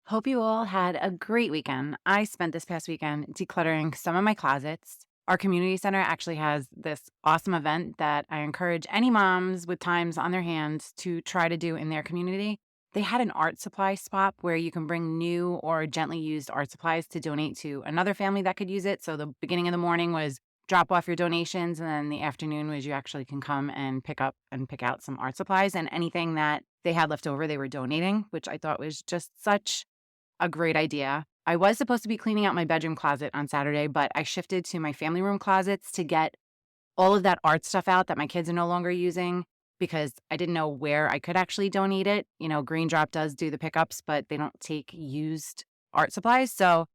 Hope you all had a great weekend. I spent this past weekend decluttering some of my closets. Our community center actually has this awesome event that I encourage any moms with times on their hands to try to do in their community. They had an art supply spot where you can bring new or gently used art supplies to donate to another family that could use it. So the beginning of the morning was drop off your donations, and then the afternoon was you actually can come and pick up and pick out some art supplies, and anything that they had left over, they were donating, which I thought was just such a great idea. I was supposed to be cleaning out my bedroom closet on Saturday, but I shifted to my family room closets to get all of that art stuff out that my kids are no longer using because I didn't know where I could actually donate it. Green Drop does do the pickups, but they don't take used art supplies. So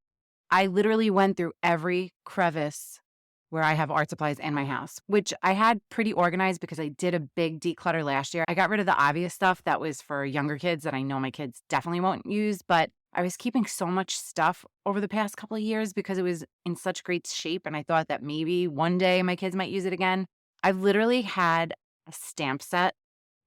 I literally went through every crevice where I have art supplies in my house, which I had pretty organized because I did a big declutter last year. I got rid of the obvious stuff that was for younger kids that I know my kids definitely won't use, but I was keeping so much stuff over the past couple of years because it was in such great shape. And I thought that maybe one day my kids might use it again. I literally had a stamp set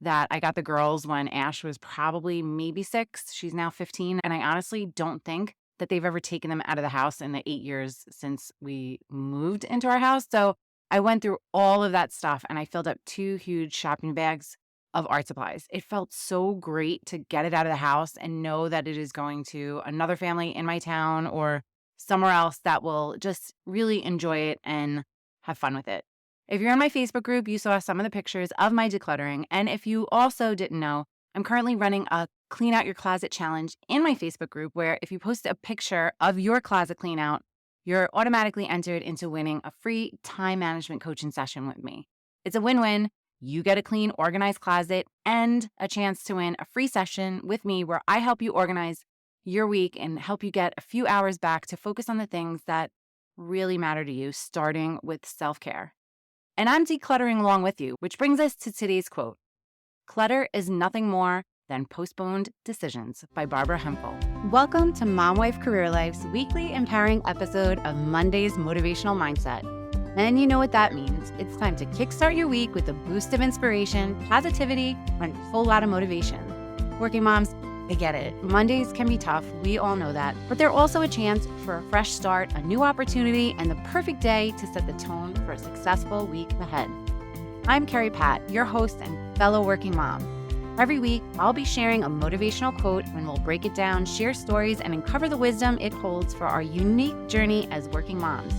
that I got the girls when Ash was probably maybe 6. She's now 15. And I honestly don't think that they've ever taken them out of the house in the 8 years since we moved into our house. So I went through all of that stuff and I filled up 2 huge shopping bags of art supplies. It felt so great to get it out of the house and know that it is going to another family in my town or somewhere else that will just really enjoy it and have fun with it. If you're in my Facebook group, you saw some of the pictures of my decluttering. And if you also didn't know, I'm currently running a Clean Out Your Closet challenge in my Facebook group where if you post a picture of your closet clean out, you're automatically entered into winning a free time management coaching session with me. It's a win-win. You get a clean, organized closet and a chance to win a free session with me where I help you organize your week and help you get a few hours back to focus on the things that really matter to you, starting with self-care. And I'm decluttering along with you, which brings us to today's quote. Clutter is nothing more than postponed decisions by Barbara Hemphill. Welcome to Mom Wife Career Life's weekly empowering episode of Monday's Motivational Mindset. And you know what that means. It's time to kickstart your week with a boost of inspiration, positivity, and a whole lot of motivation. Working moms, I get it. Mondays can be tough. We all know that. But they're also a chance for a fresh start, a new opportunity, and the perfect day to set the tone for a successful week ahead. I'm Kerri Pat, your host and fellow working mom. Every week, I'll be sharing a motivational quote and we'll break it down, share stories, and uncover the wisdom it holds for our unique journey as working moms.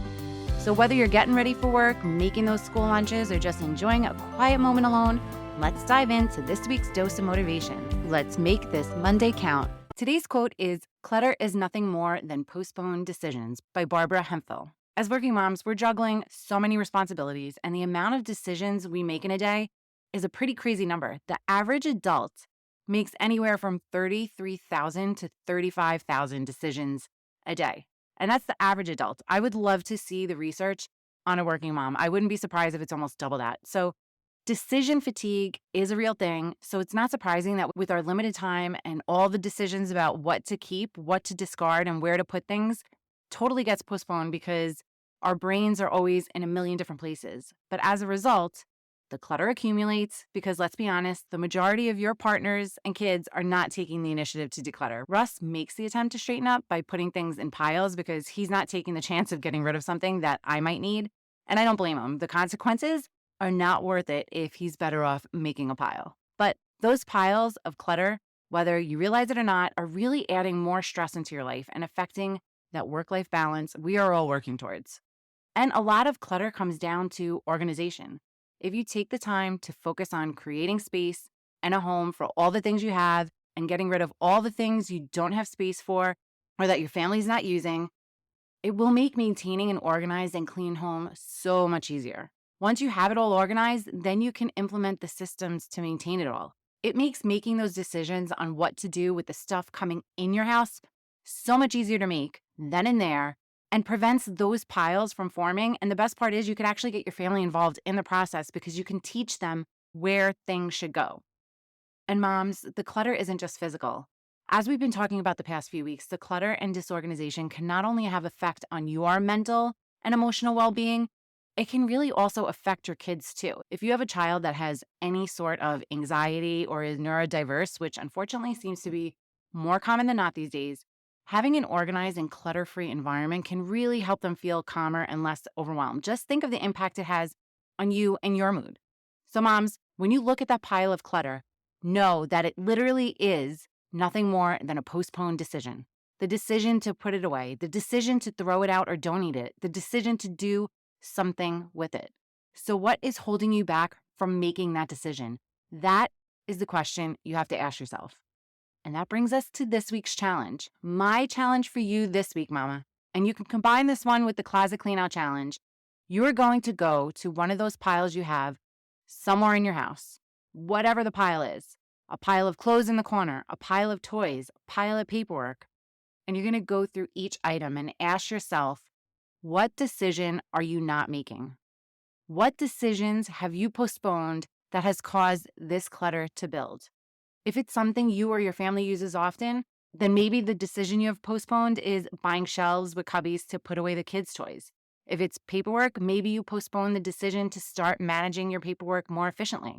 So whether you're getting ready for work, making those school lunches, or just enjoying a quiet moment alone, let's dive into this week's dose of motivation. Let's make this Monday count. Today's quote is, "Clutter is nothing more than postponed decisions" by Barbara Hemphill. As working moms, we're juggling so many responsibilities, and the amount of decisions we make in a day is a pretty crazy number. The average adult makes anywhere from 33,000 to 35,000 decisions a day. And that's the average adult. I would love to see the research on a working mom. I wouldn't be surprised if it's almost double that. So decision fatigue is a real thing. So it's not surprising that with our limited time and all the decisions about what to keep, what to discard, and where to put things totally gets postponed because our brains are always in a million different places. But as a result, the clutter accumulates because, let's be honest, the majority of your partners and kids are not taking the initiative to declutter. Russ makes the attempt to straighten up by putting things in piles because he's not taking the chance of getting rid of something that I might need. And I don't blame him. The consequences are not worth it if he's better off making a pile. But those piles of clutter, whether you realize it or not, are really adding more stress into your life and affecting that work-life balance we are all working towards. And a lot of clutter comes down to organization. If you take the time to focus on creating space and a home for all the things you have and getting rid of all the things you don't have space for or that your family's not using, it will make maintaining an organized and clean home so much easier. Once you have it all organized, then you can implement the systems to maintain it all. It makes making those decisions on what to do with the stuff coming in your house so much easier to make then and there, and prevents those piles from forming. And the best part is you can actually get your family involved in the process because you can teach them where things should go. And moms, the clutter isn't just physical. As we've been talking about the past few weeks, the clutter and disorganization can not only have effect on your mental and emotional well-being, it can really also affect your kids too. If you have a child that has any sort of anxiety or is neurodiverse, which unfortunately seems to be more common than not these days, Having an organized and clutter-free environment can really help them feel calmer and less overwhelmed. Just think of the impact it has on you and your mood. So moms, when you look at that pile of clutter, know that it literally is nothing more than a postponed decision. The decision to put it away, the decision to throw it out or donate it, the decision to do something with it. So what is holding you back from making that decision? That is the question you have to ask yourself. And that brings us to this week's challenge. My challenge for you this week, mama, and you can combine this one with the closet clean out challenge. You are going to go to one of those piles you have somewhere in your house, whatever the pile is, a pile of clothes in the corner, a pile of toys, a pile of paperwork, and you're going to go through each item and ask yourself, what decision are you not making? What decisions have you postponed that has caused this clutter to build? If it's something you or your family uses often, then maybe the decision you have postponed is buying shelves with cubbies to put away the kids' toys. If it's paperwork, maybe you postpone the decision to start managing your paperwork more efficiently.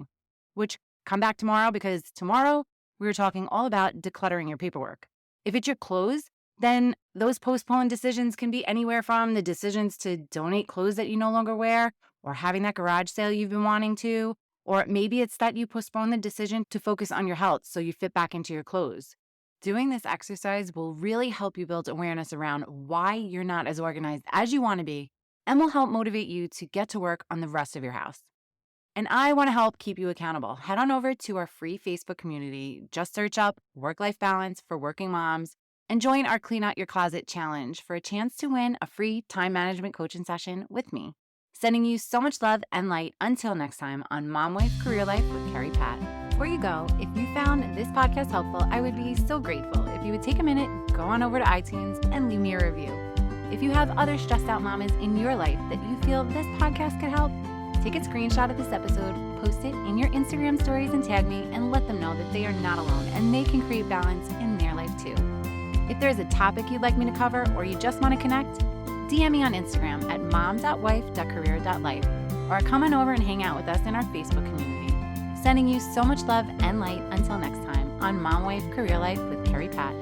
Which, come back tomorrow, because tomorrow we're talking all about decluttering your paperwork. If it's your clothes, then those postponed decisions can be anywhere from the decisions to donate clothes that you no longer wear, or having that garage sale you've been wanting to, or maybe it's that you postpone the decision to focus on your health so you fit back into your clothes. Doing this exercise will really help you build awareness around why you're not as organized as you want to be, and will help motivate you to get to work on the rest of your house. And I want to help keep you accountable. Head on over to our free Facebook community. Just search up Work-Life Balance for Working Moms and join our Clean Out Your Closet challenge for a chance to win a free time management coaching session with me. Sending you so much love and light until next time on Mom Wife Career Life with Kerri Pat. Before you go, if you found this podcast helpful, I would be so grateful if you would take a minute, go on over to iTunes and leave me a review. If you have other stressed out mamas in your life that you feel this podcast could help, take a screenshot of this episode, post it in your Instagram stories and tag me and let them know that they are not alone and they can create balance in their life too. If there's a topic you'd like me to cover or you just want to connect, DM me on Instagram at mom.wife.career.life or come on over and hang out with us in our Facebook community. Sending you so much love and light until next time on Mom Wife Career Life with Kerri Pat.